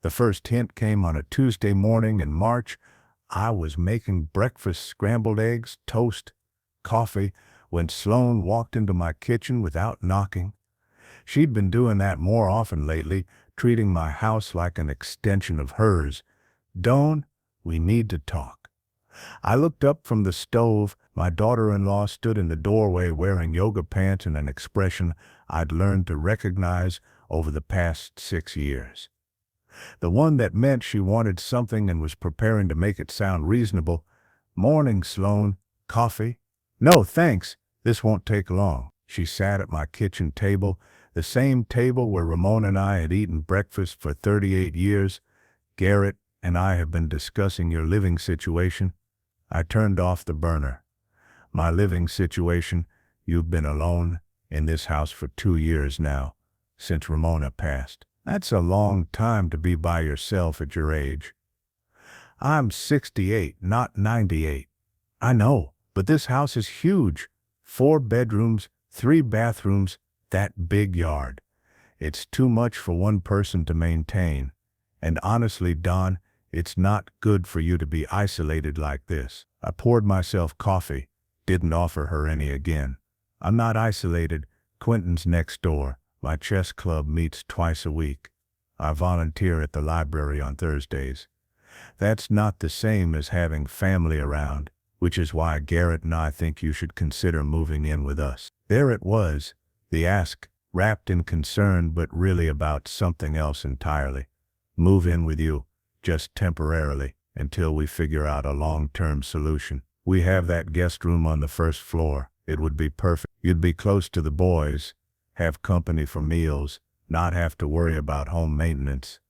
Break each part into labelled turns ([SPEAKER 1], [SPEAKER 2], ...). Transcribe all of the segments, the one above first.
[SPEAKER 1] The first hint came on a Tuesday morning in March. I was making breakfast, scrambled eggs, toast, coffee, when Sloan walked into my kitchen without knocking. She'd been doing that more often lately, treating my house like an extension of hers. "Dawn, we need to talk." I looked up from the stove. My daughter-in-law stood in the doorway wearing yoga pants and an expression I'd learned to recognize over the past 6 years. The one that meant she wanted something and was preparing to make it sound reasonable. "Morning, Sloan. Coffee?" "No, thanks. This won't take long." She sat at my kitchen table, the same table where Ramona and I had eaten breakfast for 38 years. "Garrett and I have been discussing your living situation." I turned off the burner. "My living situation? You've been alone in this house for 2 years now, since Ramona passed. That's a long time to be by yourself at your age." "I'm 68, not 98. "I know, but this house is huge. 4 bedrooms, 3 bathrooms, that big yard. It's too much for one person to maintain. And honestly, Don, it's not good for you to be isolated like this." I poured myself coffee, didn't offer her any again. "I'm not isolated. Quentin's next door. My chess club meets twice a week. I volunteer at the library on Thursdays. That's not the same as having family around, which is why Garrett and I think you should consider moving in with us." There it was, the ask, wrapped in concern but really about something else entirely. "Move in with you, just temporarily, until we figure out a long-term solution. We have that guest room on the first floor. It would be perfect. You'd be close to the boys, have company for meals, not have to worry about home maintenance."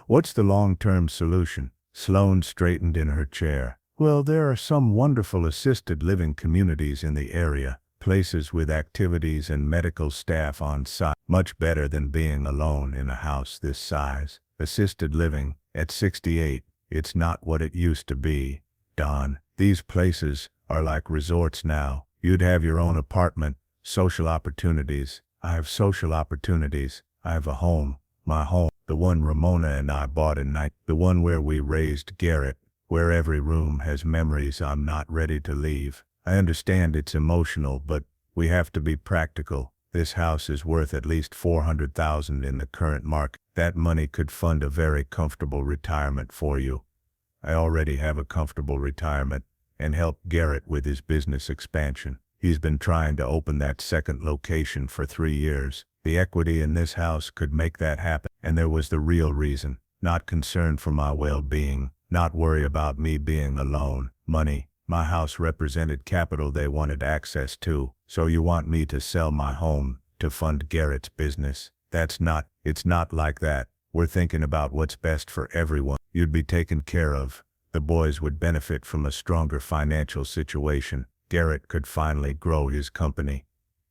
[SPEAKER 1] "What's the long-term solution?" Sloan straightened in her chair. "Well, there are some wonderful assisted living communities in the area, places with activities and medical staff on site. Much better than being alone in a house this size. Assisted living, at 68, it's not what it used to be, Don. These places are like resorts now. You'd have your own apartment, social opportunities." "I have social opportunities. I have a home, my home. The one Ramona and I bought in the one where we raised Garrett, where every room has memories I'm not ready to leave. I understand it's emotional, but we have to be practical. This house is worth at least $400,000 in the current market. That money could fund a very comfortable retirement for you." "I already have a comfortable retirement, and help Garrett with his business expansion. He's been trying to open that second location for 3 years. The equity in this house could make that happen." And there was the real reason. Not concern for my well-being, not worry about me being alone. Money. My house represented capital they wanted access to. "So you want me to sell my home to fund Garrett's business?" It's not like that. We're thinking about what's best for everyone. You'd be taken care of. The boys would benefit from a stronger financial situation. Garrett could finally grow his company.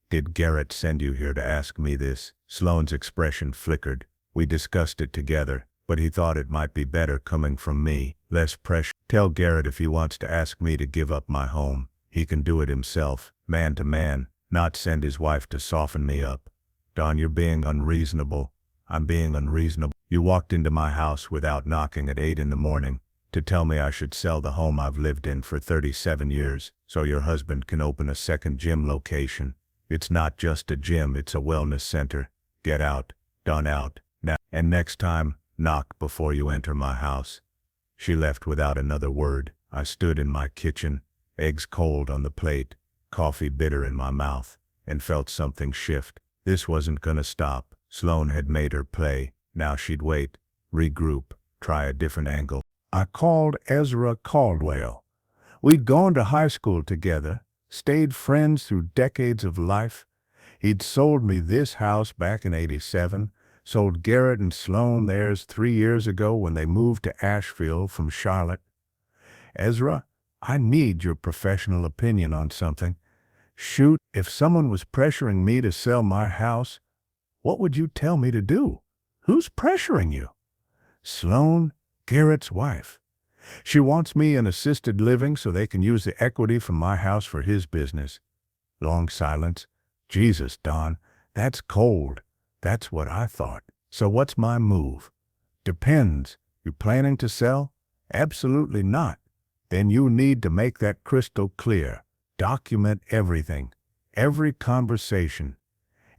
[SPEAKER 1] "Did Garrett send you here to ask me this?" Sloan's expression flickered. "We discussed it together, but he thought it might be better coming from me. Less pressure. Tell Garrett if he wants to ask me to give up my home, he can do it himself, man to man, not send his wife to soften me up." "Don, you're being unreasonable." "I'm being unreasonable. You walked into my house without knocking at 8 in the morning to tell me I should sell the home I've lived in for 37 years so your husband can open a second gym location. It's not just a gym, it's a wellness center. Get out. Don, out. Now. And next time, knock before you enter my house." She left without another word. I stood in my kitchen, eggs cold on the plate, coffee bitter in my mouth, and felt something shift. This wasn't gonna stop. Sloan had made her play. Now she'd wait, regroup, try a different angle. I called Ezra Caldwell. We'd gone to high school together, stayed friends through decades of life. He'd sold me this house back in '87, sold Garrett and Sloan theirs 3 years ago when they moved to Asheville from Charlotte. "Ezra, I need your professional opinion on something. Shoot, if someone was pressuring me to sell my house, what would you tell me to do?" "Who's pressuring you?" "Sloan, Garrett's wife. She wants me in assisted living so they can use the equity from my house for his business." Long silence. "Jesus, Don, that's cold." "That's what I thought. So what's my move?" Depends. You planning to sell? Absolutely not. Then you need to make that crystal clear. Document everything, every conversation,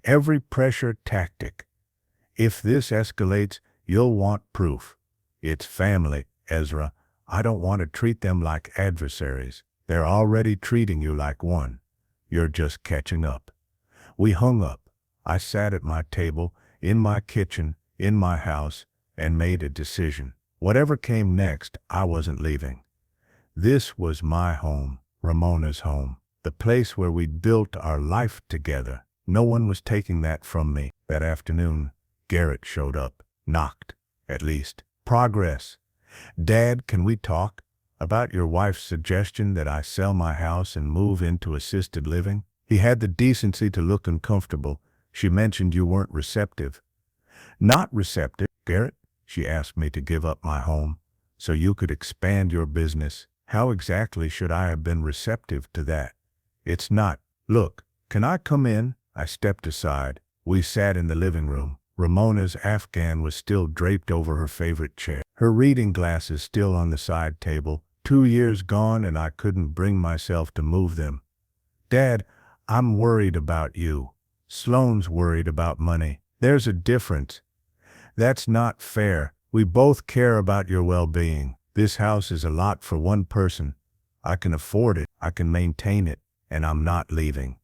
[SPEAKER 1] every pressure tactic. If this escalates, you'll want proof. It's family, Ezra. I don't want to treat them like adversaries. They're already treating you like one. You're just catching up. We hung up. I sat at my table, in my kitchen, in my house, and made a decision. Whatever came next, I wasn't leaving. This was my home, Ramona's home, the place where we'd built our life together. No one was taking that from me. That afternoon, Garrett showed up, knocked, at least. Progress. Dad, can we talk about your wife's suggestion that I sell my house and move into assisted living? He had the decency to look uncomfortable. She mentioned you weren't receptive. Not receptive, Garrett. She asked me to give up my home so you could expand your business. How exactly should I have been receptive to that? It's not. Look, can I come in? I stepped aside. We sat in the living room. Ramona's Afghan was still draped over her favorite chair. Her reading glasses still on the side table. 2 years gone and I couldn't bring myself to move them. Dad, I'm worried about you. Sloane's worried about money. There's a difference. That's not fair. We both care about your well-being. This house is a lot for one person. I can afford it. I can maintain it. And I'm not leaving.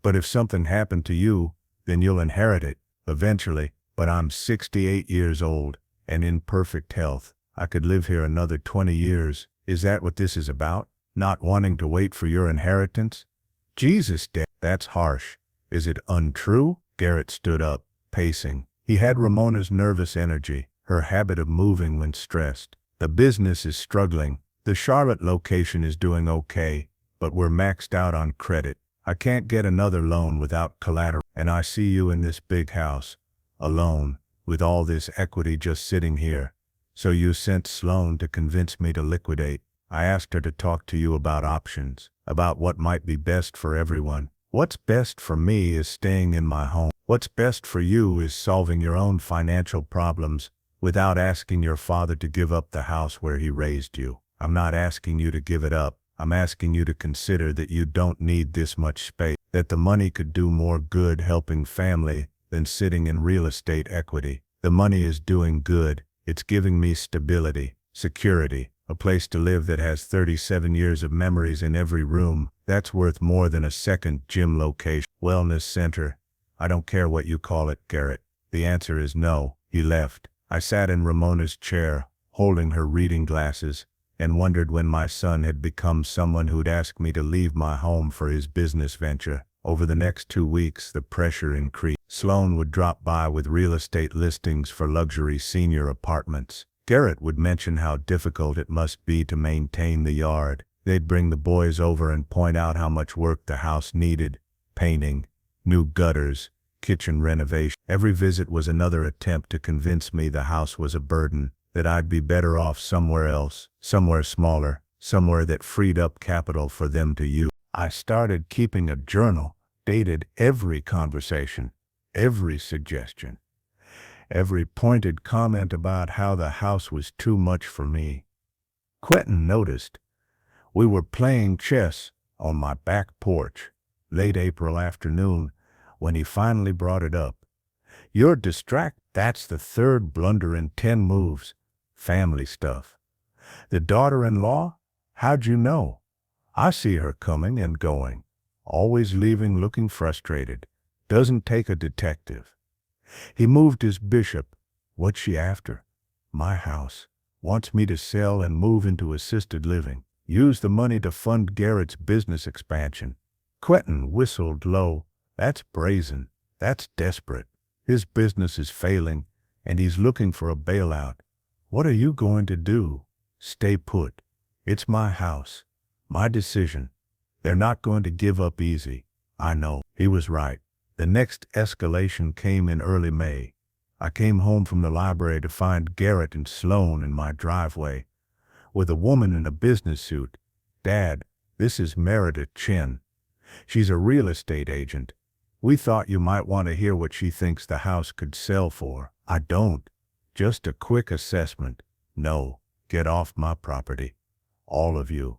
[SPEAKER 1] But if something happened to you, then you'll inherit it. Eventually, but I'm 68 years old and in perfect health. I could live here another 20 years. Is that what this is about? Not wanting to wait for your inheritance? Jesus, Dad, that's harsh. Is it untrue? Garrett stood up, pacing. He had Ramona's nervous energy, her habit of moving when stressed. The business is struggling. The Charlotte location is doing okay, but we're maxed out on credit. I can't get another loan without collateral. And I see you in this big house, alone, with all this equity just sitting here. So you sent Sloane to convince me to liquidate. I asked her to talk to you about options, about what might be best for everyone. What's best for me is staying in my home. What's best for you is solving your own financial problems without asking your father to give up the house where he raised you. I'm not asking you to give it up. I'm asking you to consider that you don't need this much space, that the money could do more good helping family than sitting in real estate equity. The money is doing good. It's giving me stability, security, a place to live that has 37 years of memories in every room. That's worth more than a second gym location. Wellness center. I don't care what you call it, Garrett. The answer is no. He left. I sat in Ramona's chair, holding her reading glasses, and wondered when my son had become someone who'd ask me to leave my home for his business venture. Over the next 2 weeks, the pressure increased. Sloane would drop by with real estate listings for luxury senior apartments. Garrett would mention how difficult it must be to maintain the yard. They'd bring the boys over and point out how much work the house needed. Painting, new gutters, kitchen renovation. Every visit was another attempt to convince me the house was a burden, that I'd be better off somewhere else, somewhere smaller, somewhere that freed up capital for them to use. I started keeping a journal, dated every conversation, every suggestion, every pointed comment about how the house was too much for me. Quentin noticed. We were playing chess on my back porch, late April afternoon, when he finally brought it up. You're distracted. That's the third blunder in 10 moves. Family stuff. The daughter-in-law? How'd you know? I see her coming and going, always leaving looking frustrated. Doesn't take a detective. He moved his bishop. What's she after? My house. Wants me to sell and move into assisted living. Use the money to fund Garrett's business expansion. Quentin whistled low. That's brazen. That's desperate. His business is failing, and he's looking for a bailout. What are you going to do? Stay put. It's my house. My decision. They're not going to give up easy. I know. He was right. The next escalation came in early May. I came home from the library to find Garrett and Sloane in my driveway, with a woman in a business suit. Dad, this is Meredith Chin. She's a real estate agent. We thought you might want to hear what she thinks the house could sell for. I don't. Just a quick assessment. No, get off my property. All of you.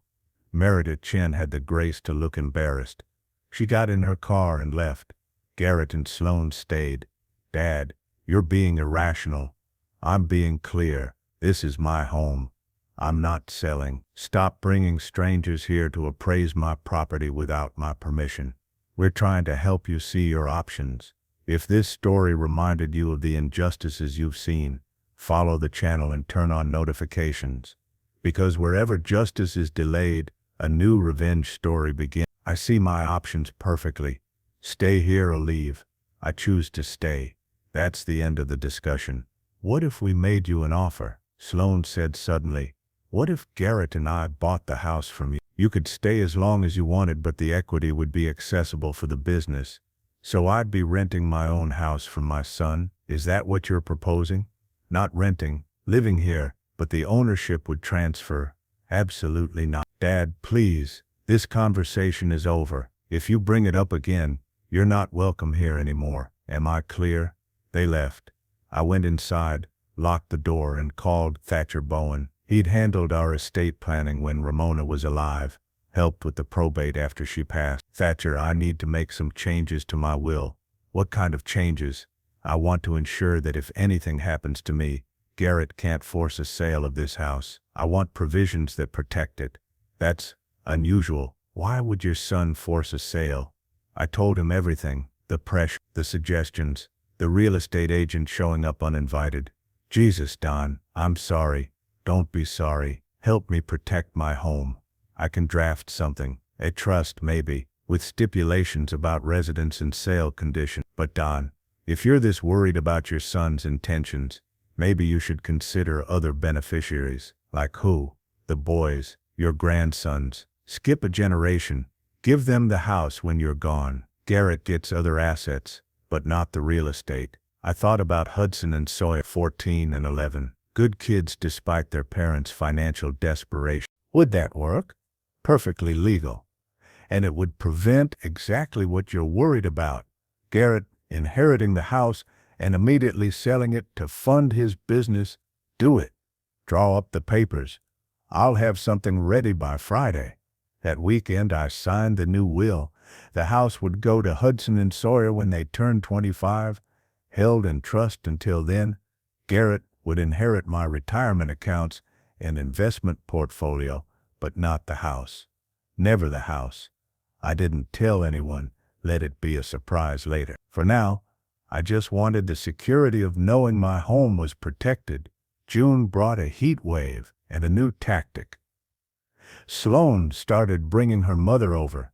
[SPEAKER 1] Meredith Chen had the grace to look embarrassed. She got in her car and left. Garrett and Sloan stayed. Dad, you're being irrational. I'm being clear. This is my home. I'm not selling. Stop bringing strangers here to appraise my property without my permission. We're trying to help you see your options. If this story reminded you of the injustices you've seen, follow the channel and turn on notifications. Because wherever justice is delayed, a new revenge story begins. I see my options perfectly. Stay here or leave. I choose to stay. That's the end of the discussion. What if we made you an offer? Sloan said suddenly. What if Garrett and I bought the house from you? You could stay as long as you wanted, but the equity would be accessible for the business. So I'd be renting my own house from my son? Is that what you're proposing? Not renting, living here, but the ownership would transfer. Absolutely not. Dad, please. This conversation is over. If you bring it up again, you're not welcome here anymore. Am I clear? They left. I went inside, locked the door, and called Thatcher Bowen. He'd handled our estate planning when Ramona was alive, helped with the probate after she passed. Thatcher, I need to make some changes to my will. What kind of changes? I want to ensure that if anything happens to me, Garrett can't force a sale of this house. I want provisions that protect it. That's unusual. Why would your son force a sale? I told him everything. The pressure, the suggestions, the real estate agent showing up uninvited. Jesus, Don, I'm sorry. Don't be sorry. Help me protect my home. I can draft something, a trust maybe, with stipulations about residence and sale conditions. But Don, if you're this worried about your son's intentions, maybe you should consider other beneficiaries. Like who? The boys, your grandsons. Skip a generation. Give them the house when you're gone. Garrett gets other assets, but not the real estate. I thought about Hudson and Sawyer, 14 and 11. Good kids despite their parents' financial desperation. Would that work? Perfectly legal. And it would prevent exactly what you're worried about. Garrett inheriting the house and immediately selling it to fund his business. Do it. Draw up the papers. I'll have something ready by Friday. That weekend I signed the new will. The house would go to Hudson and Sawyer when they turned 25, held in trust until then. Garrett would inherit my retirement accounts and investment portfolio, but not the house. Never the house. I didn't tell anyone. Let it be a surprise later. For now, I just wanted the security of knowing my home was protected. June brought a heat wave and a new tactic. Sloan started bringing her mother over.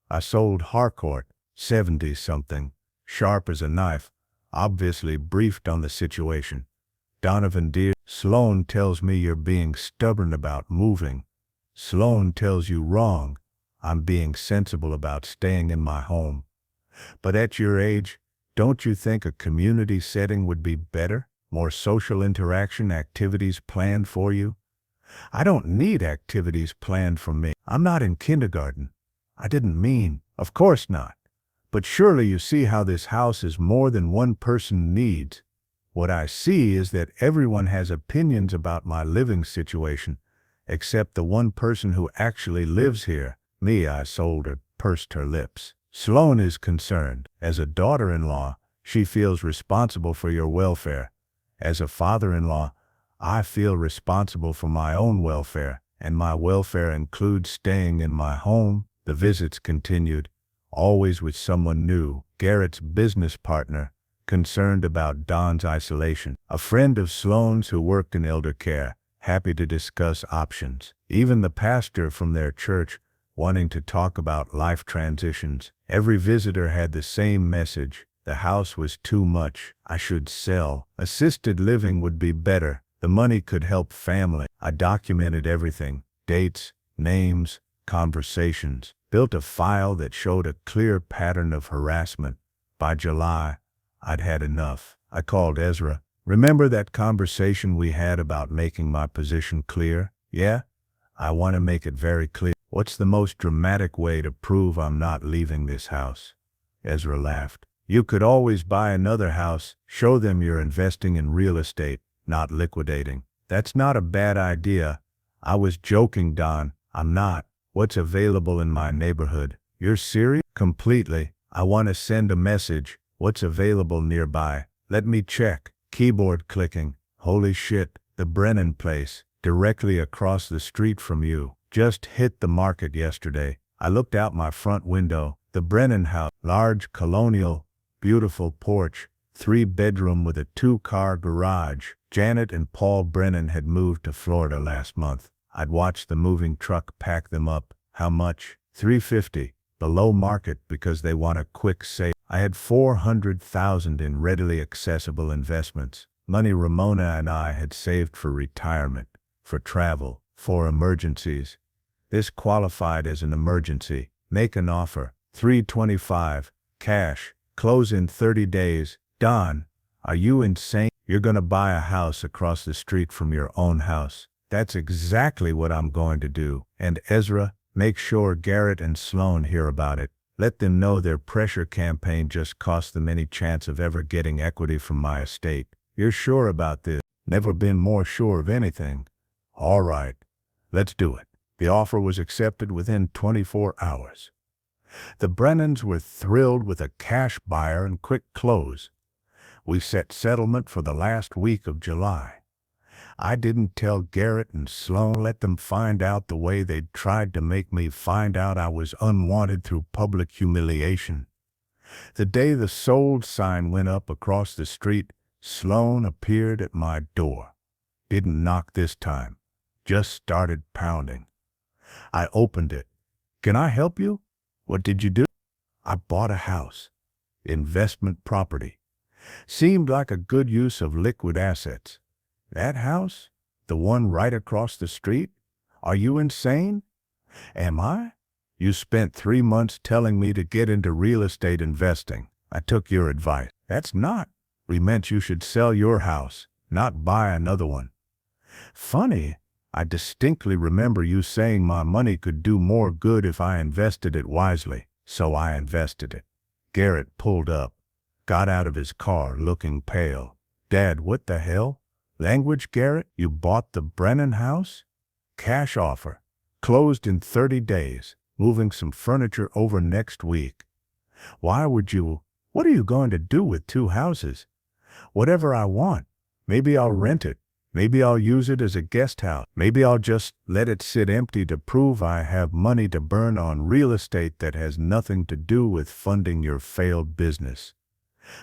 [SPEAKER 1] I sold Harcourt, 70-something, sharp as a knife, obviously briefed on the situation. Donovan, dear, Sloan tells me you're being stubborn about moving. Sloan tells you wrong. I'm being sensible about staying in my home. But at your age, don't you think a community setting would be better? More social interaction, activities planned for you? I don't need activities planned for me. I'm not in kindergarten. I didn't mean, of course not. But surely you see how this house is more than one person needs. What I see is that everyone has opinions about my living situation, except the one person who actually lives here. Me, I sold her, pursed her lips. Sloan is concerned. As a daughter-in-law, she feels responsible for your welfare. As a father-in-law, I feel responsible for my own welfare, and my welfare includes staying in my home. The visits continued, always with someone new. Garrett's business partner, concerned about Don's isolation. A friend of Sloan's who worked in elder care, happy to discuss options. Even the pastor from their church, wanting to talk about life transitions. Every visitor had the same message. The house was too much. I should sell. Assisted living would be better. The money could help family. I documented everything. Dates, names, conversations. Built a file that showed a clear pattern of harassment. By July, I'd had enough. I called Ezra. Remember that conversation we had about making my position clear? Yeah? I want to make it very clear. What's the most dramatic way to prove I'm not leaving this house? Ezra laughed. You could always buy another house, show them you're investing in real estate, not liquidating. That's not a bad idea. I was joking, Don. I'm not. What's available in my neighborhood? You're serious? Completely. I want to send a message. What's available nearby? Let me check. Keyboard clicking. Holy shit. The Brennan place. Directly across the street from you. Just hit the market yesterday. I looked out my front window. The Brennan house. Large, colonial, beautiful porch. 3-bedroom with a 2-car garage. Janet and Paul Brennan had moved to Florida last month. I'd watched the moving truck pack them up. How much? $350. Below market because they want a quick sale. I had $400,000 in readily accessible investments. Money Ramona and I had saved for retirement, for travel, for emergencies. This qualified as an emergency. Make an offer. $325. Cash. Close in 30 days. Don, are you insane? You're gonna buy a house across the street from your own house. That's exactly what I'm going to do. And Ezra, make sure Garrett and Sloan hear about it. Let them know their pressure campaign just cost them any chance of ever getting equity from my estate. You're sure about this? Never been more sure of anything. All right, let's do it. The offer was accepted within 24 hours. The Brennans were thrilled with a cash buyer and quick close. We set settlement for the last week of July. I didn't tell Garrett and Sloan, let them find out the way they'd tried to make me find out I was unwanted through public humiliation. The day the sold sign went up across the street, Sloan appeared at my door. Didn't knock this time, just started pounding. I opened it. Can I help you? What did you do? I bought a house. Investment property. Seemed like a good use of liquid assets. That house? The one right across the street? Are you insane? Am I? You spent 3 months telling me to get into real estate investing. I took your advice. That's not. We meant you should sell your house, not buy another one. Funny, I distinctly remember you saying my money could do more good if I invested it wisely, so I invested it. Garrett pulled up, got out of his car looking pale. Dad, what the hell? Language, Garrett? You bought the Brennan house? Cash offer. Closed in 30 days. Moving some furniture over next week. Why would you? What are you going to do with 2 houses? Whatever I want. Maybe I'll rent it. Maybe I'll use it as a guest house. Maybe I'll just let it sit empty to prove I have money to burn on real estate that has nothing to do with funding your failed business.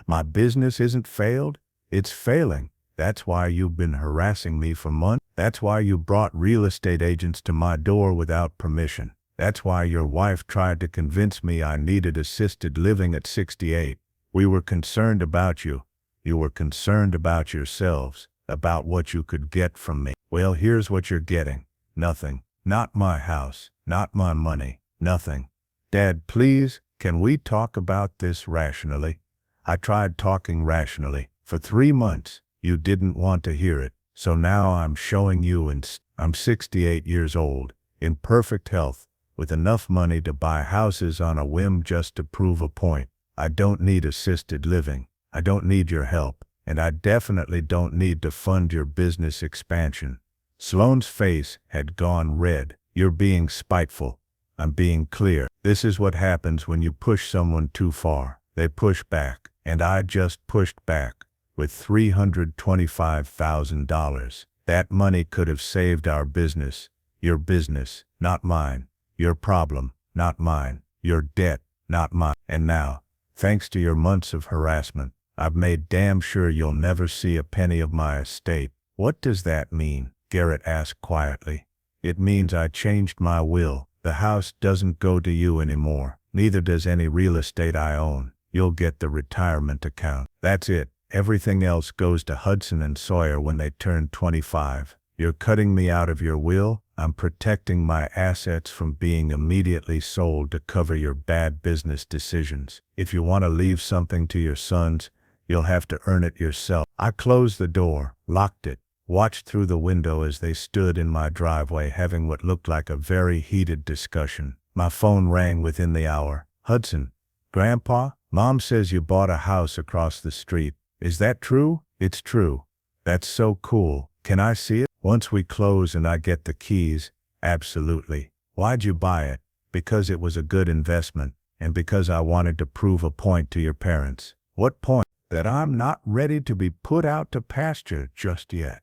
[SPEAKER 1] My business isn't failed. It's failing. That's why you've been harassing me for months. That's why you brought real estate agents to my door without permission. That's why your wife tried to convince me I needed assisted living at 68. We were concerned about you. You were concerned about yourselves, about what you could get from me. Well, here's what you're getting. Nothing. Not my house. Not my money. Nothing. Dad, please, can we talk about this rationally? I tried talking rationally. For 3 months. You didn't want to hear it, so now I'm showing you I'm 68 years old, in perfect health, with enough money to buy houses on a whim just to prove a point. I don't need assisted living. I don't need your help, and I definitely don't need to fund your business expansion. Sloan's face had gone red. You're being spiteful. I'm being clear. This is what happens when you push someone too far. They push back, and I just pushed back. With $325,000. That money could have saved our business. Your business, not mine. Your problem, not mine. Your debt, not mine. And now, thanks to your months of harassment, I've made damn sure you'll never see a penny of my estate. What does that mean? Garrett asked quietly. It means I changed my will. The house doesn't go to you anymore. Neither does any real estate I own. You'll get the retirement account. That's it. Everything else goes to Hudson and Sawyer when they turn 25. You're cutting me out of your will. I'm protecting my assets from being immediately sold to cover your bad business decisions. If you want to leave something to your sons, you'll have to earn it yourself. I closed the door, locked it, watched through the window as they stood in my driveway having what looked like a very heated discussion. My phone rang within the hour. Hudson, Grandpa, Mom says you bought a house across the street. Is that true? It's true. That's so cool. Can I see it? Once we close and I get the keys, absolutely. Why'd you buy it? Because it was a good investment, and because I wanted to prove a point to your parents. What point? That I'm not ready to be put out to pasture just yet.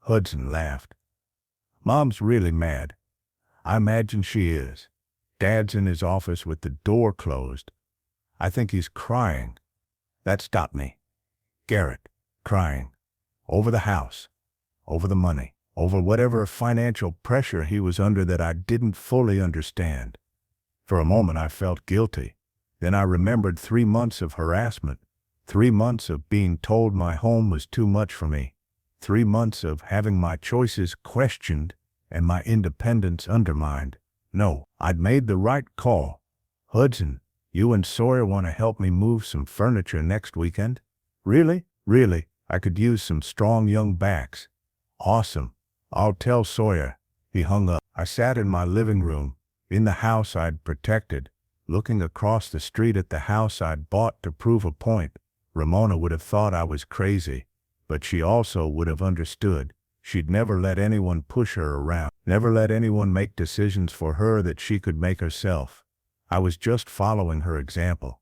[SPEAKER 1] Hudson laughed. Mom's really mad. I imagine she is. Dad's in his office with the door closed. I think he's crying. That stopped me. Garrett, crying. Over the house. Over the money. Over whatever financial pressure he was under that I didn't fully understand. For a moment I felt guilty. Then I remembered 3 months of harassment. 3 months of being told my home was too much for me. 3 months of having my choices questioned and my independence undermined. No, I'd made the right call. Hudson, you and Sawyer want to help me move some furniture next weekend? Really? Really, I could use some strong young backs. Awesome. I'll tell Sawyer. He hung up. I sat in my living room, in the house I'd protected, looking across the street at the house I'd bought to prove a point. Ramona would have thought I was crazy, but she also would have understood. She'd never let anyone push her around, never let anyone make decisions for her that she could make herself. I was just following her example.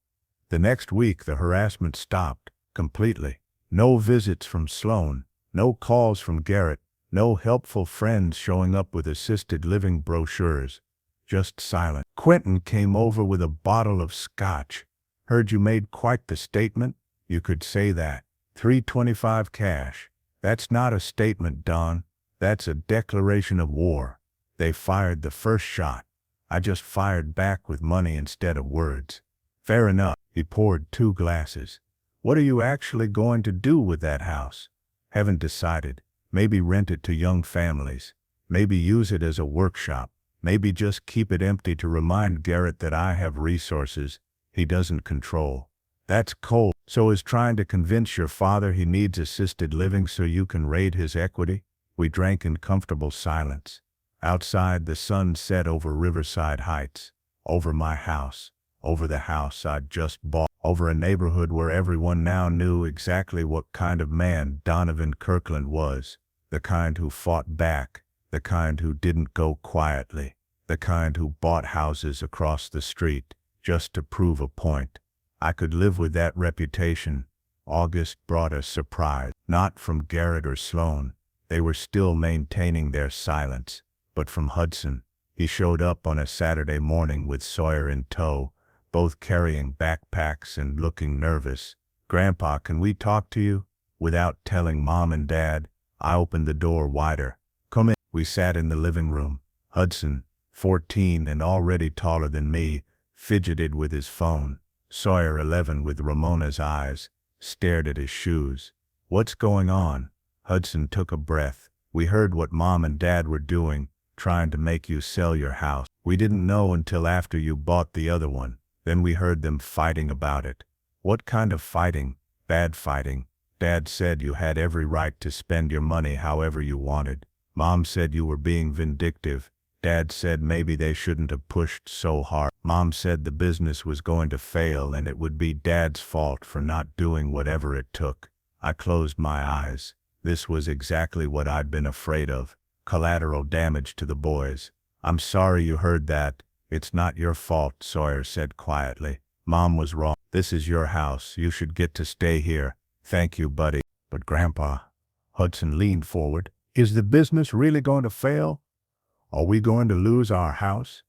[SPEAKER 1] The next week the harassment stopped, completely. No visits from Sloan, no calls from Garrett, no helpful friends showing up with assisted living brochures. Just silence. Quentin came over with a bottle of scotch. Heard you made quite the statement? You could say that. $325 cash. That's not a statement, Don. That's a declaration of war. They fired the first shot. I just fired back with money instead of words. Fair enough. He poured 2 glasses. What are you actually going to do with that house? Haven't decided. Maybe rent it to young families. Maybe use it as a workshop. Maybe just keep it empty to remind Garrett that I have resources he doesn't control. That's cold. So is trying to convince your father he needs assisted living so you can raid his equity? We drank in comfortable silence. Outside the sun set over Riverside Heights, over my house, over the house I'd just bought, over a neighborhood where everyone now knew exactly what kind of man Donovan Kirkland was. The kind who fought back, the kind who didn't go quietly, the kind who bought houses across the street just to prove a point. I could live with that reputation. August brought a surprise, not from Garrett or Sloan. They were still maintaining their silence, but from Hudson. He showed up on a Saturday morning with Sawyer in tow, both carrying backpacks and looking nervous. Grandpa, can we talk to you? Without telling Mom and Dad, I opened the door wider. Come in. We sat in the living room. Hudson, 14 and already taller than me, fidgeted with his phone. Sawyer, 11 with Ramona's eyes, stared at his shoes. What's going on? Hudson took a breath. We heard what Mom and Dad were doing, trying to make you sell your house. We didn't know until after you bought the other one. Then we heard them fighting about it. What kind of fighting? Bad fighting. Dad said you had every right to spend your money however you wanted. Mom said you were being vindictive. Dad said maybe they shouldn't have pushed so hard. Mom said the business was going to fail and it would be Dad's fault for not doing whatever it took. I closed my eyes. This was exactly what I'd been afraid of. Collateral damage to the boys. I'm sorry you heard that. It's not your fault, Sawyer said quietly. Mom was wrong. This is your house. You should get to stay here. Thank you, buddy. But Grandpa, Hudson leaned forward. Is the business really going to fail? Are we going to lose our house?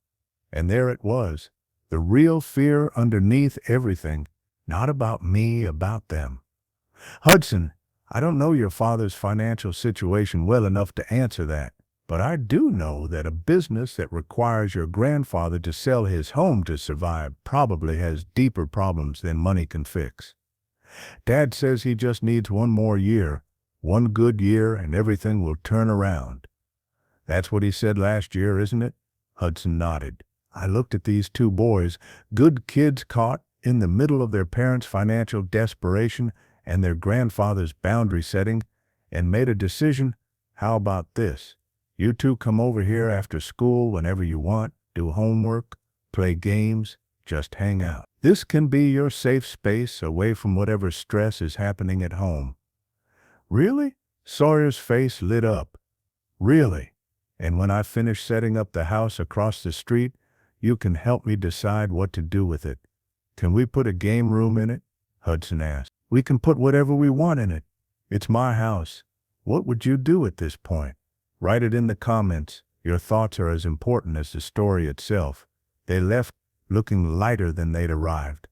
[SPEAKER 1] And there it was, the real fear underneath everything. Not about me, about them. Hudson, I don't know your father's financial situation well enough to answer that, but I do know that a business that requires your grandfather to sell his home to survive probably has deeper problems than money can fix. Dad says he just needs one more year, one good year, and everything will turn around. That's what he said last year, isn't it? Hudson nodded. I looked at these 2 boys, good kids caught in the middle of their parents' financial desperation and their grandfather's boundary setting, and made a decision. How about this? You 2 come over here after school whenever you want, do homework, play games, just hang out. This can be your safe space away from whatever stress is happening at home. Really? Sawyer's face lit up. Really? And when I finish setting up the house across the street, you can help me decide what to do with it. Can we put a game room in it? Hudson asked. We can put whatever we want in it. It's my house. What would you do at this point? Write it in the comments. Your thoughts are as important as the story itself. They left looking lighter than they'd arrived.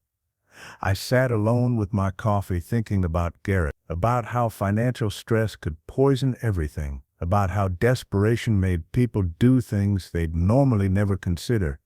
[SPEAKER 1] I sat alone with my coffee thinking about Garrett, about how financial stress could poison everything, about how desperation made people do things they'd normally never consider,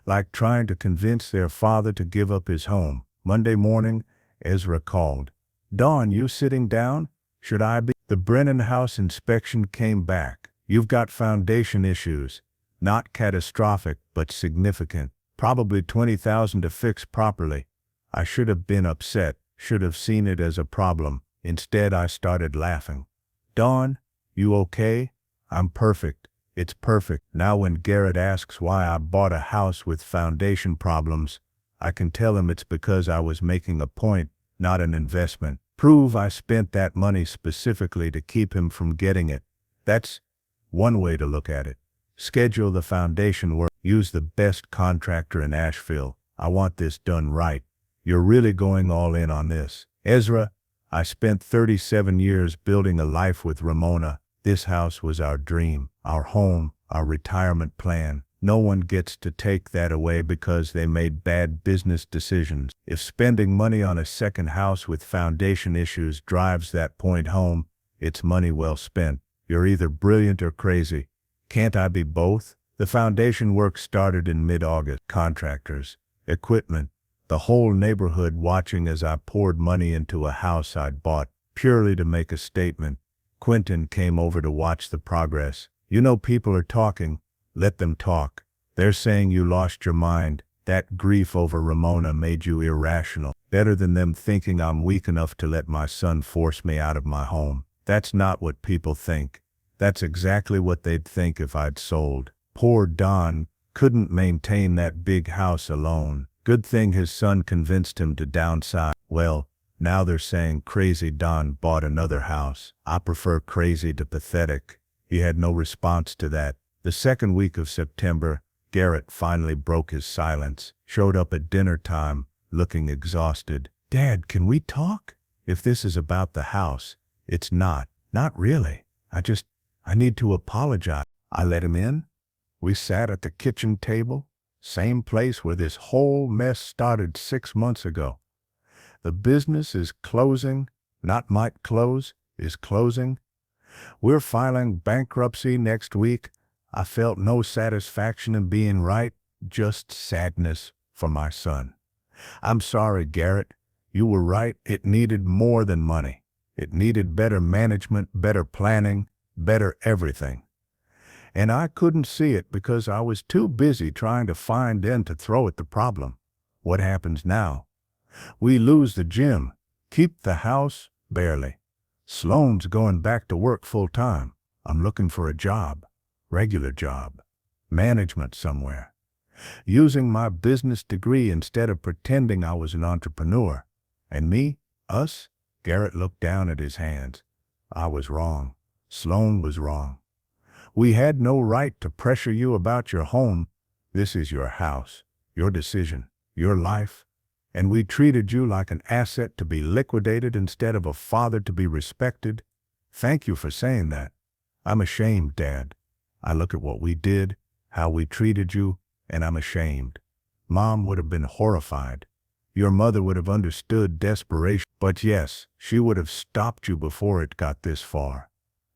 [SPEAKER 1] like trying to convince their father to give up his home. Monday morning, Ezra called. Dawn, you sitting down? Should I be? The Brennan house inspection came back. You've got foundation issues. Not catastrophic, but significant. Probably $20,000 to fix properly. I should have been upset, should have seen it as a problem. Instead, I started laughing. Dawn, you okay? I'm perfect. It's perfect. Now when Garrett asks why I bought a house with foundation problems, I can tell him it's because I was making a point, not an investment. Prove I spent that money specifically to keep him from getting it. That's one way to look at it. Schedule the foundation work. Use the best contractor in Asheville. I want this done right. You're really going all in on this. Ezra, I spent 37 years building a life with Ramona. This house was our dream, our home, our retirement plan. No one gets to take that away because they made bad business decisions. If spending money on a second house with foundation issues drives that point home, it's money well spent. You're either brilliant or crazy. Can't I be both? The foundation work started in mid-August. Contractors, equipment, the whole neighborhood watching as I poured money into a house I'd bought purely to make a statement. Quentin came over to watch the progress. You know, people are talking. Let them talk. They're saying you lost your mind. That grief over Ramona made you irrational. Better than them thinking I'm weak enough to let my son force me out of my home. That's not what people think. That's exactly what they'd think if I'd sold. Poor Don couldn't maintain that big house alone. Good thing his son convinced him to downsize. Well, now they're saying crazy Don bought another house. I prefer crazy to pathetic. He had no response to that. The second week of September, Garrett finally broke his silence, showed up at dinner time, looking exhausted. Dad, can we talk? If this is about the house, it's not. Not really. I need to apologize. I let him in. We sat at the kitchen table, same place where this whole mess started 6 months ago. The business is closing, not might close, is closing. We're filing bankruptcy next week. I felt no satisfaction in being right, just sadness for my son. I'm sorry, Garrett. You were right. It needed more than money. It needed better management, better planning, better everything. And I couldn't see it because I was too busy trying to find and to throw at the problem. What happens now? We lose the gym, keep the house, barely. Sloan's going back to work full time. I'm looking for a job, regular job, management somewhere. Using my business degree instead of pretending I was an entrepreneur. And me, us? Garrett looked down at his hands. I was wrong. Sloan was wrong. We had no right to pressure you about your home. This is your house, your decision, your life. And we treated you like an asset to be liquidated instead of a father to be respected. Thank you for saying that. I'm ashamed, Dad. I look at what we did, how we treated you, and I'm ashamed. Mom would have been horrified. Your mother would have understood desperation. But yes, she would have stopped you before it got this far.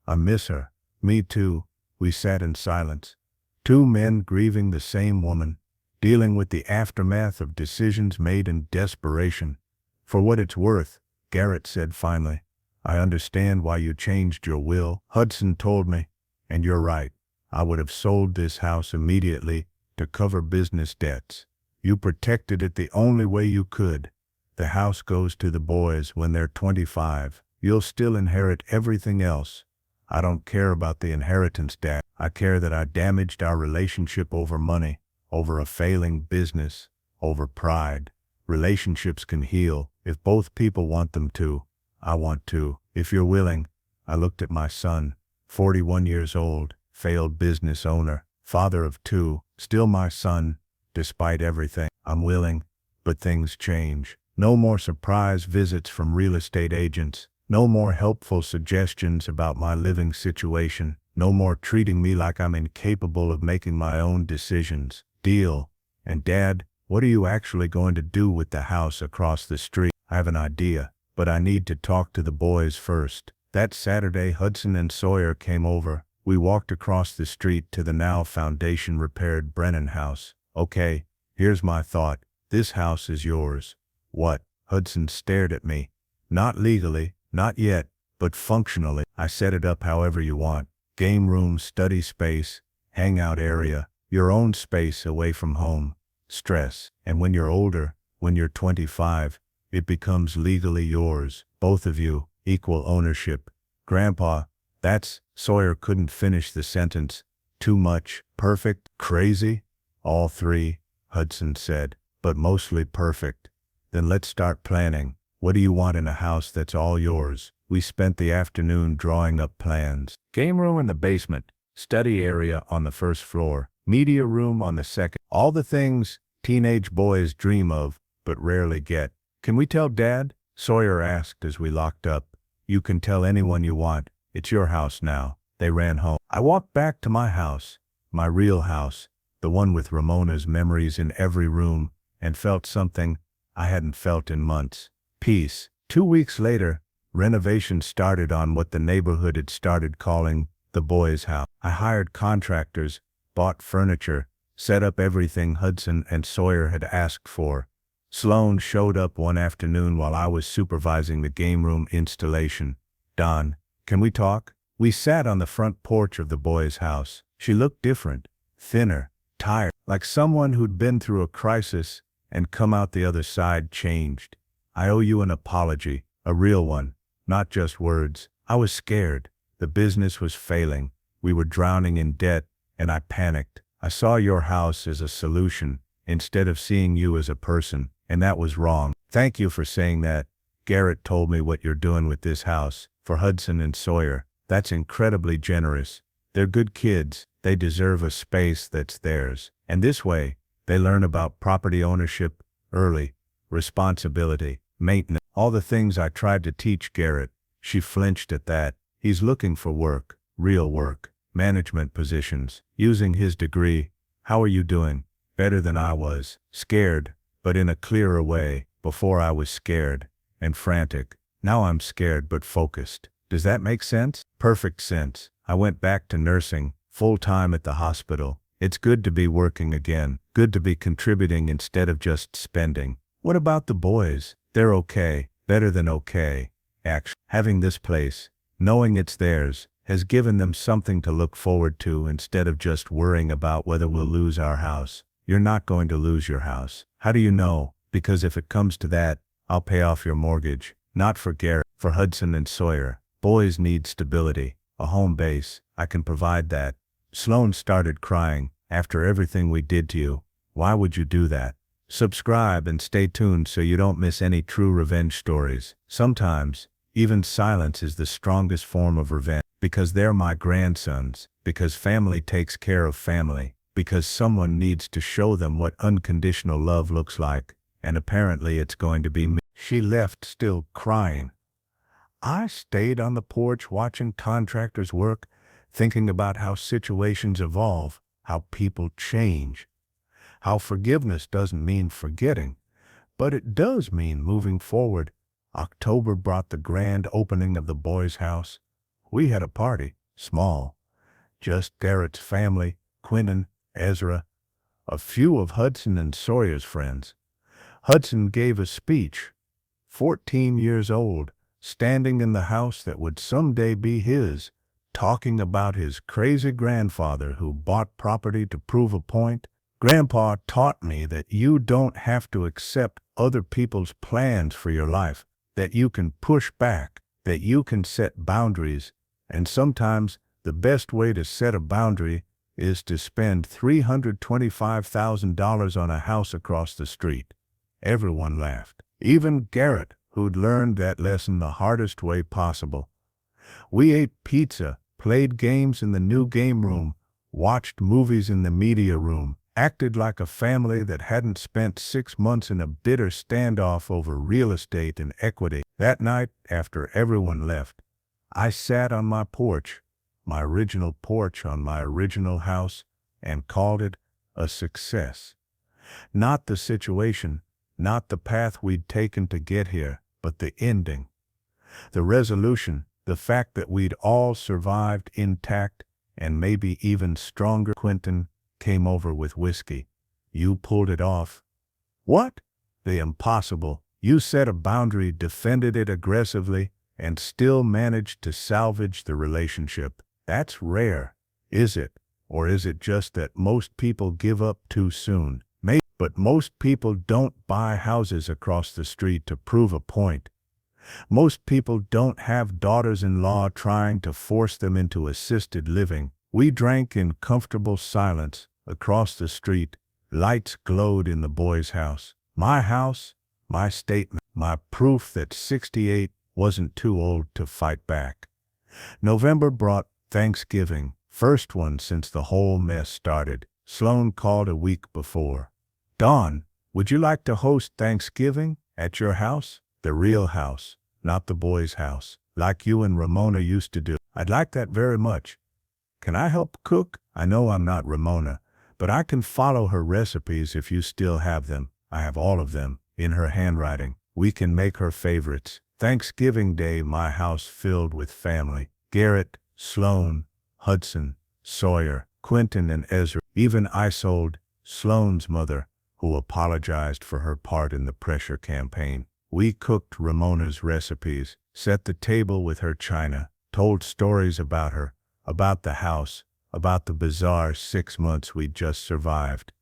[SPEAKER 1] I miss her. Me too. We sat in silence. Two men grieving the same woman, dealing with the aftermath of decisions made in desperation. For what it's worth, Garrett said finally, I understand why you changed your will. Hudson told me, and you're right. I would have sold this house immediately to cover business debts. You protected it the only way you could. The house goes to the boys when they're 25. You'll still inherit everything else. I don't care about the inheritance, Dad. I care that I damaged our relationship over money, over a failing business, over pride. Relationships can heal if both people want them to. I want to. If you're willing, I looked at my son, 41 years old, failed business owner, father of 2, still my son, despite everything. I'm willing, but things change. No more surprise visits from real estate agents. No more helpful suggestions about my living situation. No more treating me like I'm incapable of making my own decisions. Deal. And Dad, what are you actually going to do with the house across the street? I have an idea, but I need to talk to the boys first. That Saturday, Hudson and Sawyer came over. We walked across the street to the now foundation-repaired Brennan house. Okay, here's my thought. This house is yours. What? Hudson stared at me. Not legally, not yet, but functionally. I set it up however you want. Game room, study space, hangout area, your own space away from home. Stress. And when you're older, when you're 25, it becomes legally yours. Both of you, equal ownership. Grandpa, that's... Sawyer couldn't finish the sentence. Too much. Perfect. Crazy. All 3, Hudson said, but mostly perfect. Then let's start planning. What do you want in a house that's all yours? We spent the afternoon drawing up plans. Game room in the basement, study area on the first floor, media room on the second. All the things teenage boys dream of, but rarely get. Can we tell Dad? Sawyer asked as we locked up. You can tell anyone you want. It's your house now. They ran home. I walked back to my house, my real house, the one with Ramona's memories in every room, and felt something I hadn't felt in months. Peace. 2 weeks later, renovation started on what the neighborhood had started calling the boys' house. I hired contractors, bought furniture, set up everything Hudson and Sawyer had asked for. Sloan showed up one afternoon while I was supervising the game room installation. Don, can we talk? We sat on the front porch of the boys' house. She looked different, thinner, tired, like someone who'd been through a crisis and come out the other side changed. I owe you an apology, a real one, not just words. I was scared. The business was failing. We were drowning in debt, and I panicked. I saw your house as a solution instead of seeing you as a person, and that was wrong. Thank you for saying that. Garrett told me what you're doing with this house, for Hudson and Sawyer. That's incredibly generous. They're good kids. They deserve a space that's theirs. And this way, they learn about property ownership early, responsibility, maintenance, all the things I tried to teach Garrett. She flinched at that. He's looking for work, real work, management positions, using his degree. How are you doing? Better than I was. Scared, but in a clearer way. Before I was scared and frantic. Now I'm scared but focused. Does that make sense? Perfect sense. I went back to nursing, full-time at the hospital. It's good to be working again. Good to be contributing instead of just spending. What about the boys? They're okay. Better than okay. Actually, having this place, knowing it's theirs, has given them something to look forward to instead of just worrying about whether we'll lose our house. You're not going to lose your house. How do you know? Because if it comes to that, I'll pay off your mortgage. Not for Garrett, for Hudson and Sawyer. Boys need stability, a home base. I can provide that. Sloan started crying. After everything we did to you, why would you do that? Subscribe and stay tuned so you don't miss any true revenge stories. Sometimes, even silence is the strongest form of revenge. Because they're my grandsons. Because family takes care of family. Because someone needs to show them what unconditional love looks like. And apparently it's going to be me. She left still crying. I stayed on the porch watching contractors work, thinking about how situations evolve, how people change, how forgiveness doesn't mean forgetting, but it does mean moving forward. October brought the grand opening of the boys' house. We had a party, small, just Garrett's family, Quinnan, Ezra, a few of Hudson and Sawyer's friends. Hudson gave a speech, 14 years old, standing in the house that would someday be his, talking about his crazy grandfather who bought property to prove a point. Grandpa taught me that you don't have to accept other people's plans for your life, that you can push back, that you can set boundaries, and sometimes the best way to set a boundary is to spend $325,000 on a house across the street. Everyone laughed. Even Garrett, who'd learned that lesson the hardest way possible. We ate pizza, played games in the new game room, watched movies in the media room, acted like a family that hadn't spent 6 months in a bitter standoff over real estate and equity. That night, after everyone left, I sat on my porch, my original porch on my original house, and called it a success. Not the situation, not the path we'd taken to get here, but the ending. The resolution, the fact that we'd all survived intact and maybe even stronger. Quentin came over with whiskey. You pulled it off. What? The impossible. You set a boundary, defended it aggressively, and still managed to salvage the relationship. That's rare, is it? Or is it just that most people give up too soon? Maybe, but most people don't buy houses across the street to prove a point. Most people don't have daughters-in-law trying to force them into assisted living. We drank in comfortable silence across the street. Lights glowed in the boys' house. My house, my statement, my proof that 68 wasn't too old to fight back. November brought Thanksgiving, first one since the whole mess started. Sloan called a week before. Dawn, would you like to host Thanksgiving at your house? The real house, not the boys' house, like you and Ramona used to do. I'd like that very much. Can I help cook? I know I'm not Ramona, but I can follow her recipes if you still have them. I have all of them, in her handwriting. We can make her favorites. Thanksgiving Day, my house filled with family. Garrett, Sloan, Hudson, Sawyer, Quentin and Ezra. Even Isolde, Sloan's mother, who apologized for her part in the pressure campaign. We cooked Ramona's recipes, set the table with her china, told stories about her, about the house, about the bizarre 6 months we'd just survived.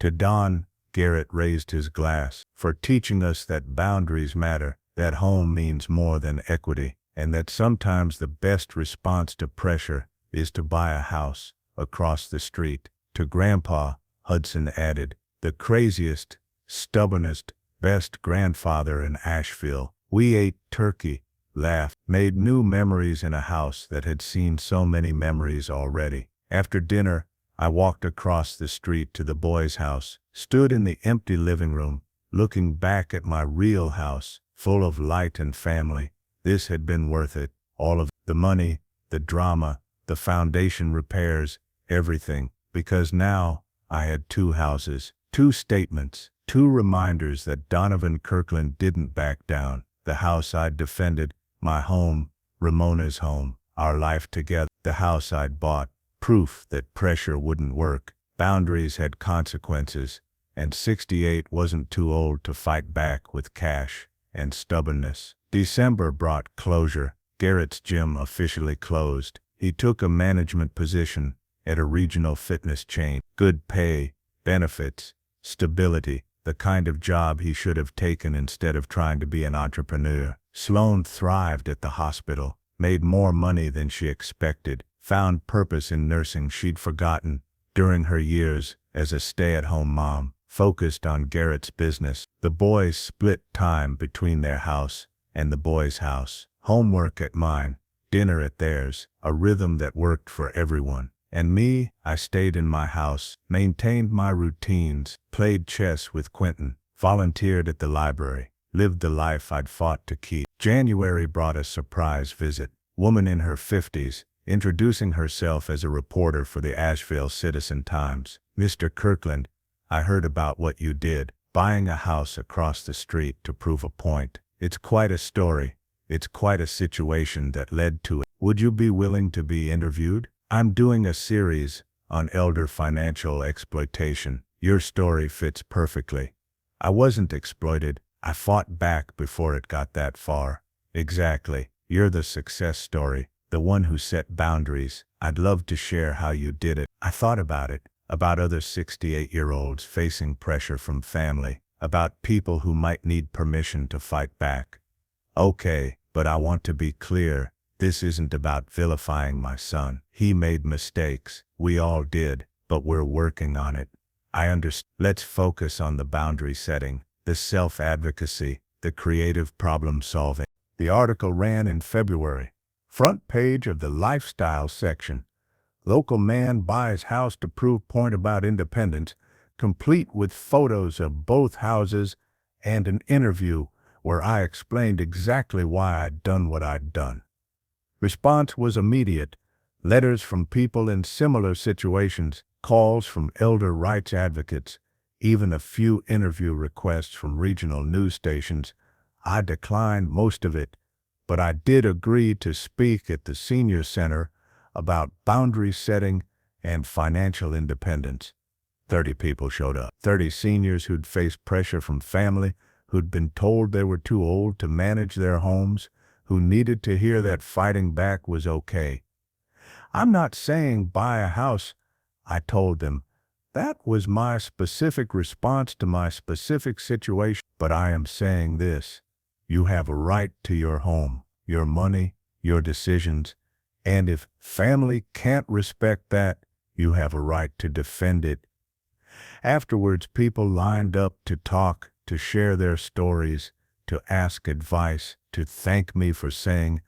[SPEAKER 1] To Don, Garrett raised his glass, for teaching us that boundaries matter, that home means more than equity, and that sometimes the best response to pressure is to buy a house across the street. To Grandpa, Hudson added, the craziest, stubbornest, best grandfather in Asheville. We ate turkey, laughed, made new memories in a house that had seen so many memories already. After dinner, I walked across the street to the boys' house, stood in the empty living room, looking back at my real house, full of light and family. This had been worth it, all of the money, the drama, the foundation repairs, everything, because now I had 2 houses, 2 statements, 2 reminders that Donovan Kirkland didn't back down. The house I'd defended, my home, Ramona's home, our life together. The house I'd bought, proof that pressure wouldn't work. Boundaries had consequences, and 68 wasn't too old to fight back with cash and stubbornness. December brought closure. Garrett's gym officially closed. He took a management position at a regional fitness chain. Good pay, benefits, stability, the kind of job he should have taken instead of trying to be an entrepreneur. Sloan thrived at the hospital, made more money than she expected, found purpose in nursing she'd forgotten during her years as a stay-at-home mom, focused on Garrett's business. The boys split time between their house and the boys' house. Homework at mine, dinner at theirs, a rhythm that worked for everyone. And me, I stayed in my house, maintained my routines, played chess with Quentin, volunteered at the library, lived the life I'd fought to keep. January brought a surprise visit. Woman in her 50s, introducing herself as a reporter for the Asheville Citizen-Times. Mr. Kirkland, I heard about what you did, buying a house across the street to prove a point. It's quite a story. It's quite a situation that led to it. Would you be willing to be interviewed? I'm doing a series on elder financial exploitation. Your story fits perfectly. I wasn't exploited. I fought back before it got that far. Exactly. You're the success story, the one who set boundaries. I'd love to share how you did it. I thought about it, about other 68-year-olds facing pressure from family, about people who might need permission to fight back. Okay, but I want to be clear. This isn't about vilifying my son. He made mistakes. We all did, but we're working on it. I understand. Let's focus on the boundary setting, the self-advocacy, the creative problem-solving. The article ran in February. Front page of the lifestyle section. Local man buys house to prove point about independence, complete with photos of both houses and an interview where I explained exactly why I'd done what I'd done. Response was immediate. Letters from people in similar situations, calls from elder rights advocates, even a few interview requests from regional news stations. I declined most of it, but I did agree to speak at the senior center about boundary setting and financial independence. 30 people showed up. 30 seniors who'd faced pressure from family, who'd been told they were too old to manage their homes, who needed to hear that fighting back was okay. I'm not saying buy a house, I told them. That was my specific response to my specific situation. But I am saying this. You have a right to your home, your money, your decisions, and if family can't respect that, you have a right to defend it. Afterwards, people lined up to talk, to share their stories, to ask advice, to thank me for saying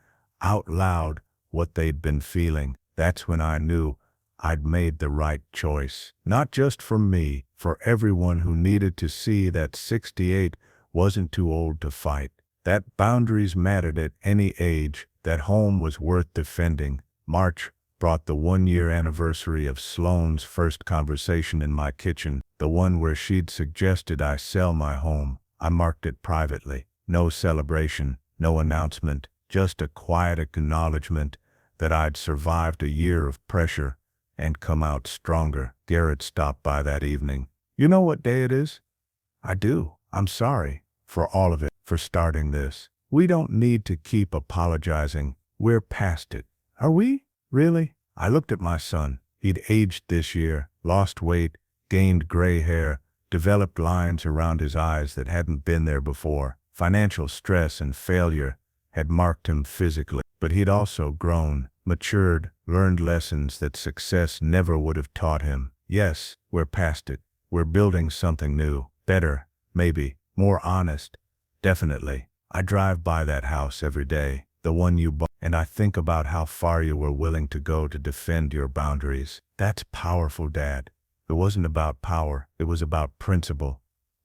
[SPEAKER 1] out loud what they'd been feeling. That's when I knew I'd made the right choice. Not just for me, for everyone who needed to see that 68 wasn't too old to fight, that boundaries mattered at any age, that home was worth defending. March brought the one-year anniversary of Sloane's first conversation in my kitchen, the one where she'd suggested I sell my home. I marked it privately. No celebration, no announcement, just a quiet acknowledgement that I'd survived a year of pressure and come out stronger. Garrett stopped by that evening. You know what day it is? I do. I'm sorry for all of it, for starting this. We don't need to keep apologizing. We're past it. Are we? Really? I looked at my son. He'd aged this year, lost weight, gained gray hair, developed lines around his eyes that hadn't been there before. Financial stress and failure had marked him physically, but he'd also grown, matured, learned lessons that success never would have taught him. Yes, we're past it. We're building something new, better, maybe, more honest. Definitely. I drive by that house every day, the one you bought, and I think about how far you were willing to go to defend your boundaries. That's powerful, Dad. It wasn't about power, it was about principle.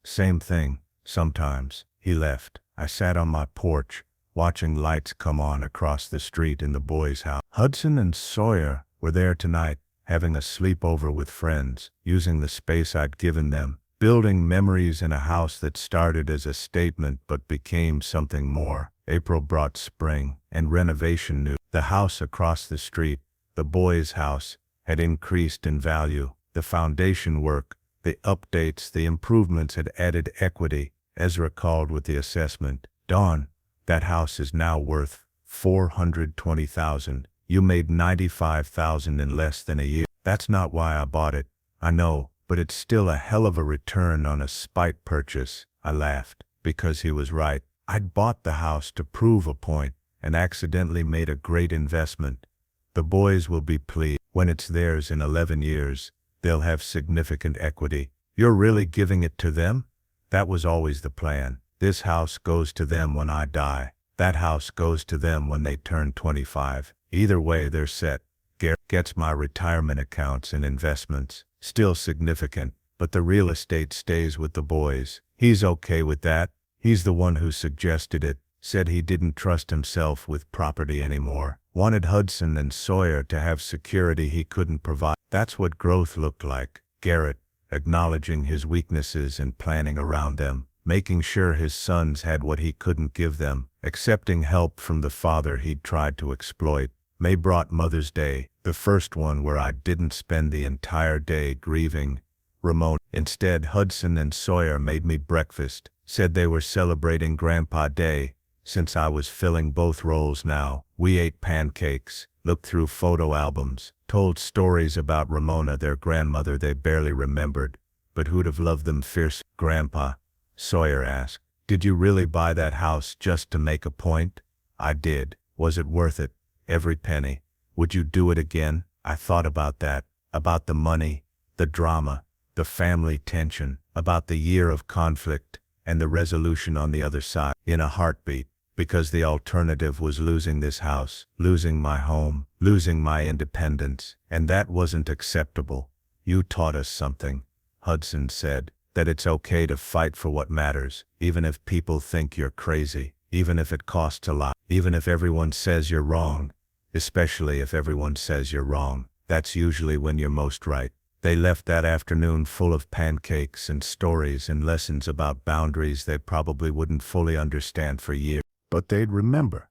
[SPEAKER 1] Same thing, sometimes. He left. I sat on my porch, watching lights come on across the street in the boys' house. Hudson and Sawyer were there tonight, having a sleepover with friends, using the space I'd given them, building memories in a house that started as a statement but became something more. April brought spring, and renovation news. The house across the street, the boys' house, had increased in value. The foundation work, the updates, the improvements had added equity. Ezra called with the assessment. Dawn, that house is now worth $420,000. You made $95,000 in less than a year. That's not why I bought it. I know, but it's still a hell of a return on a spite purchase. I laughed, because he was right. I'd bought the house to prove a point and accidentally made a great investment. The boys will be pleased. When it's theirs in 11 years, they'll have significant equity. You're really giving it to them? That was always the plan. This house goes to them when I die. That house goes to them when they turn 25. Either way, they're set. Garrett gets my retirement accounts and investments. Still significant, but the real estate stays with the boys. He's okay with that. He's the one who suggested it, said he didn't trust himself with property anymore. Wanted Hudson and Sawyer to have security he couldn't provide. That's what growth looked like. Garrett, acknowledging his weaknesses and planning around them, making sure his sons had what he couldn't give them, accepting help from the father he'd tried to exploit. May brought Mother's Day, the first one where I didn't spend the entire day grieving Ramona. Instead, Hudson and Sawyer made me breakfast, said they were celebrating Grandpa Day, since I was filling both roles now. We ate pancakes, looked through photo albums, told stories about Ramona, their grandmother they barely remembered, but who'd have loved them fierce. Grandpa, Sawyer asked, did you really buy that house just to make a point? I did. Was it worth it? Every penny. Would you do it again? I thought about that, about the money, the drama, the family tension, about the year of conflict, and the resolution on the other side. In a heartbeat, because the alternative was losing this house, losing my home, losing my independence, and that wasn't acceptable. You taught us something, Hudson said, that it's okay to fight for what matters, even if people think you're crazy, even if it costs a lot, even if everyone says you're wrong, especially if everyone says you're wrong. That's usually when you're most right. They left that afternoon full of pancakes and stories and lessons about boundaries they probably wouldn't fully understand for years. But they'd remember,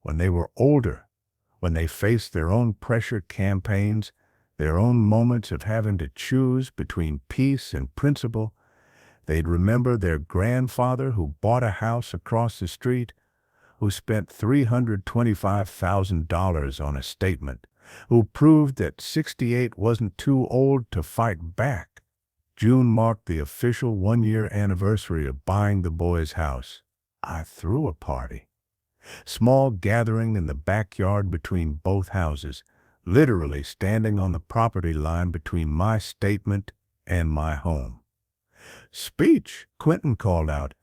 [SPEAKER 1] when they were older, when they faced their own pressure campaigns, their own moments of having to choose between peace and principle, they'd remember their grandfather who bought a house across the street, who spent $325,000 on a statement, who proved that 68 wasn't too old to fight back. June marked the official one-year anniversary of buying the boys' house. I threw a party. Small gathering in the backyard between both houses, literally standing on the property line between my statement and my home. "Speech," Quentin called out.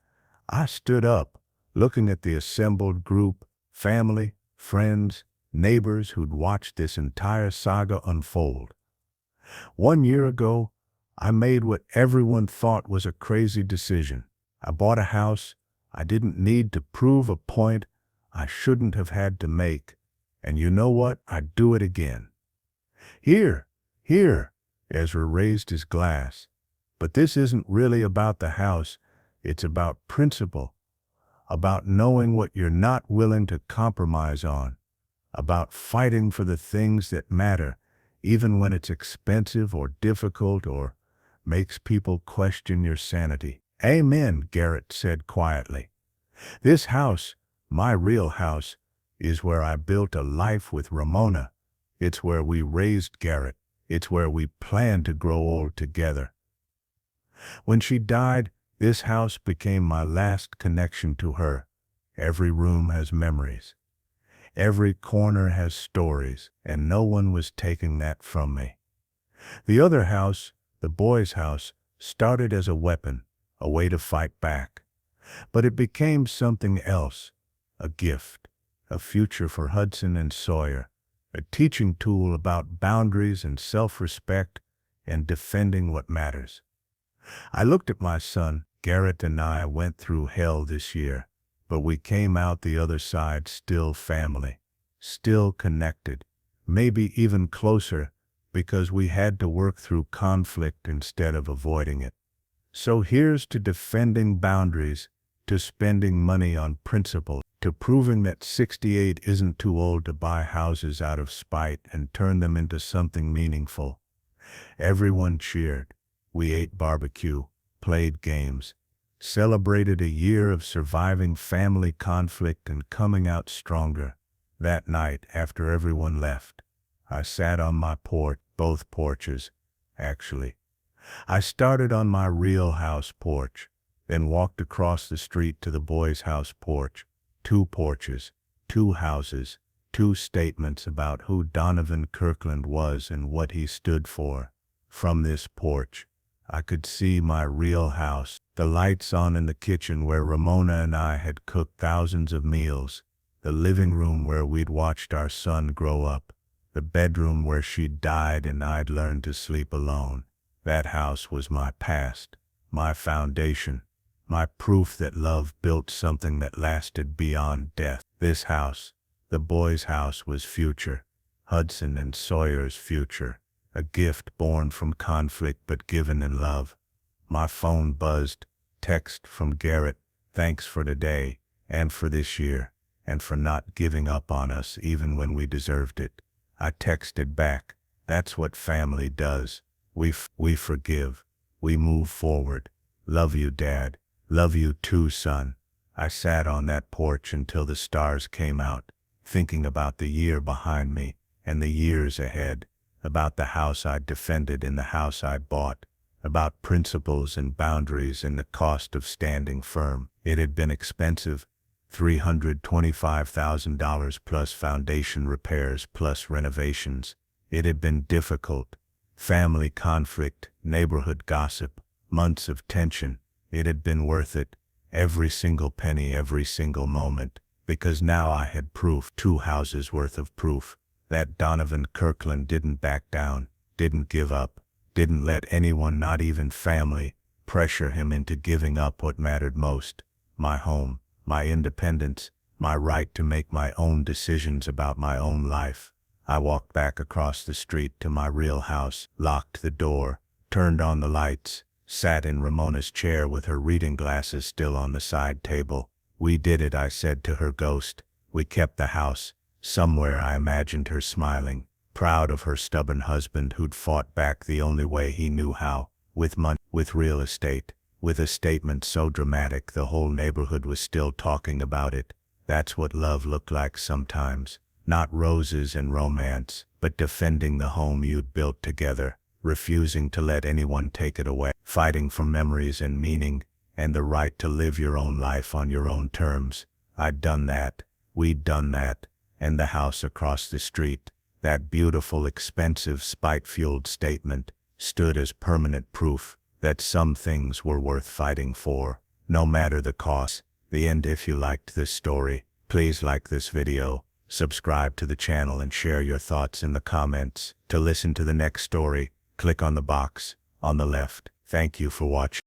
[SPEAKER 1] I stood up, looking at the assembled group, family, friends, neighbors who'd watched this entire saga unfold. 1 year ago, I made what everyone thought was a crazy decision. I bought a house I didn't need to prove a point I shouldn't have had to make. And you know what? I'd do it again. Here, Ezra raised his glass. But this isn't really about the house. It's about principle, about knowing what you're not willing to compromise on, about fighting for the things that matter, even when it's expensive or difficult or makes people question your sanity. Amen, Garrett said quietly. This house, my real house, is where I built a life with Ramona. It's where we raised Garrett. It's where we planned to grow old together. When she died, this house became my last connection to her. Every room has memories. Every corner has stories, and no one was taking that from me. The other house, the boys' house, started as a weapon, a way to fight back. But it became something else, a gift, a future for Hudson and Sawyer, a teaching tool about boundaries and self-respect and defending what matters. I looked at my son. Garrett and I went through hell this year, but we came out the other side still family, still connected, maybe even closer because we had to work through conflict instead of avoiding it. So here's to defending boundaries, to spending money on principle, to proving that 68 isn't too old to buy houses out of spite and turn them into something meaningful. Everyone cheered. We ate barbecue, played games, celebrated a year of surviving family conflict and coming out stronger. That night, after everyone left, I sat on my porch, both porches, actually. I started on my real house porch, then walked across the street to the boys' house porch. 2 porches, 2 houses, 2 statements about who Donovan Kirkland was and what he stood for. From this porch, I could see my real house, the lights on in the kitchen where Ramona and I had cooked thousands of meals, the living room where we'd watched our son grow up, the bedroom where she'd died and I'd learned to sleep alone. That house was my past, my foundation, my proof that love built something that lasted beyond death. This house, the boys' house, was future, Hudson and Sawyer's future, a gift born from conflict but given in love. My phone buzzed, text from Garrett, thanks for today, and for this year, and for not giving up on us even when we deserved it. I texted back, that's what family does. We forgive. We move forward. Love you, Dad. Love you too, son. I sat on that porch until the stars came out, thinking about the year behind me and the years ahead, about the house I'd defended and the house I'd bought, about principles and boundaries and the cost of standing firm. It had been expensive, $325,000 plus foundation repairs plus renovations. It had been difficult. Family conflict, neighborhood gossip, months of tension. It had been worth it. Every single penny, every single moment. because now I had proof, 2 houses worth of proof, that Donovan Kirkland didn't back down, didn't give up, didn't let anyone, not even family, pressure him into giving up what mattered most: my home, my independence, my right to make my own decisions about my own life. I walked back across the street to my real house, locked the door, turned on the lights, sat in Ramona's chair with her reading glasses still on the side table. "We did it," I said to her ghost. "We kept the house." Somewhere I imagined her smiling, proud of her stubborn husband who'd fought back the only way he knew how, with money, with real estate, with a statement so dramatic the whole neighborhood was still talking about it. That's what love looked like sometimes. Not roses and romance, but defending the home you'd built together, refusing to let anyone take it away, fighting for memories and meaning, and the right to live your own life on your own terms. I'd done that. We'd done that. And the house across the street, that beautiful, expensive, spite-fueled statement, stood as permanent proof that some things were worth fighting for, no matter the cost. The end. If you liked this story, please like this video, subscribe to the channel, and share your thoughts in the comments. To listen to the next story, click on the box on the left. Thank you for watching.